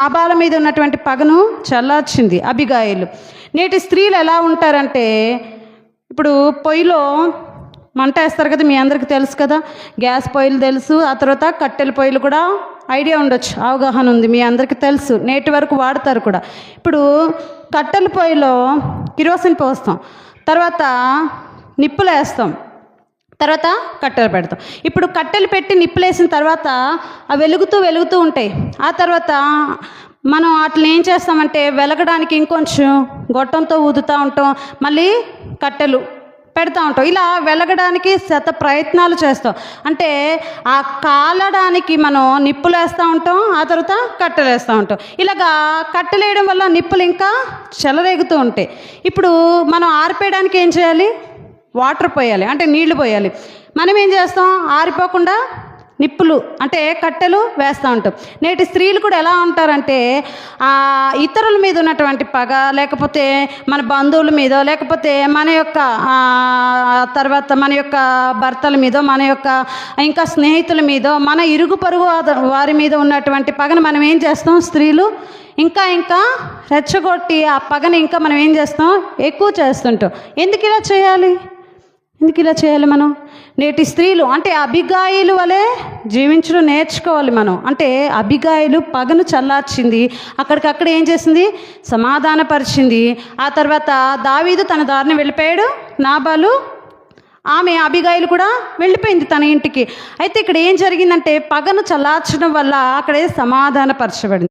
నాబాల మీద ఉన్నటువంటి పగను చల్లార్చింది అబిగాయిలు. నేటి స్త్రీలు ఎలా ఉంటారంటే, ఇప్పుడు పొయ్యిలో మంట వేస్తారు కదా, మీ అందరికీ తెలుసు కదా, గ్యాస్ పొయ్యిలు తెలుసు, ఆ తర్వాత కట్టెల పొయ్యిలు కూడా ఐడియా ఉండొచ్చు, అవగాహన ఉంది, మీ అందరికీ తెలుసు, నేటి వరకు వాడతారు కూడా. ఇప్పుడు కట్టెల పొయ్యిలో కిరోసిన్ పోస్తాం, తర్వాత నిప్పులు వేస్తాం, తర్వాత కట్టెలు పెడతాం. ఇప్పుడు కట్టెలు పెట్టి నిప్పులు వేసిన తర్వాత అవి వెలుగుతూ ఉంటాయి. ఆ తర్వాత మనం వాటిని ఏం చేస్తామంటే వెలగడానికి ఇంకొంచెం గొట్టంతో ఊదుతూ ఉంటాం, మళ్ళీ కట్టెలు పెడతా ఉంటాం. ఇలా వెలగడానికి శత ప్రయత్నాలు చేస్తాం. అంటే ఆ కాలడానికి మనం నిప్పులు వేస్తూ ఉంటాం, ఆ తర్వాత కట్టెలు వేస్తూ ఉంటాం. ఇలాగా కట్టెలు వేయడం వల్ల నిప్పులు ఇంకా చెలరేగుతూ ఉంటాయి. ఇప్పుడు మనం ఆరిపోయడానికి ఏం చేయాలి? వాటర్ పోయాలి, అంటే నీళ్లు పోయాలి. మనం ఏం చేస్తాం? ఆరిపోకుండా నిప్పులు అంటే కట్టెలు వేస్తూ ఉంటాం. నేటి స్త్రీలు కూడా ఎలా ఉంటారంటే, ఇతరుల మీద ఉన్నటువంటి పగ, లేకపోతే మన బంధువుల మీద, లేకపోతే మన యొక్క తర్వాత మన యొక్క భర్తల మీద, మన యొక్క ఇంకా స్నేహితుల మీద, మన ఇరుగు పరుగు వారి మీద ఉన్నటువంటి పగను మనం ఏం చేస్తాం? స్త్రీలు ఇంకా రెచ్చగొట్టి ఆ పగని ఇంకా మనం ఏం చేస్తాం? ఎక్కువ చేస్తుంటాం. ఎందుకు ఇలా చేయాలి? మనం నేటి స్త్రీలు అంటే అబిగాయిలు వలె జీవించడం నేర్చుకోవాలి మనం. అంటే అబిగాయిలు పగను చల్లార్చింది, అక్కడికక్కడ ఏం చేసింది? సమాధానపరిచింది. ఆ తర్వాత దావీదు తన దారిని వెళ్ళిపోయాడు, నాబాలు ఆమె అబిగాయిలు కూడా వెళ్ళిపోయింది తన ఇంటికి. అయితే ఇక్కడ ఏం జరిగిందంటే పగను చల్లార్చడం వల్ల అక్కడే సమాధానపరచబడింది.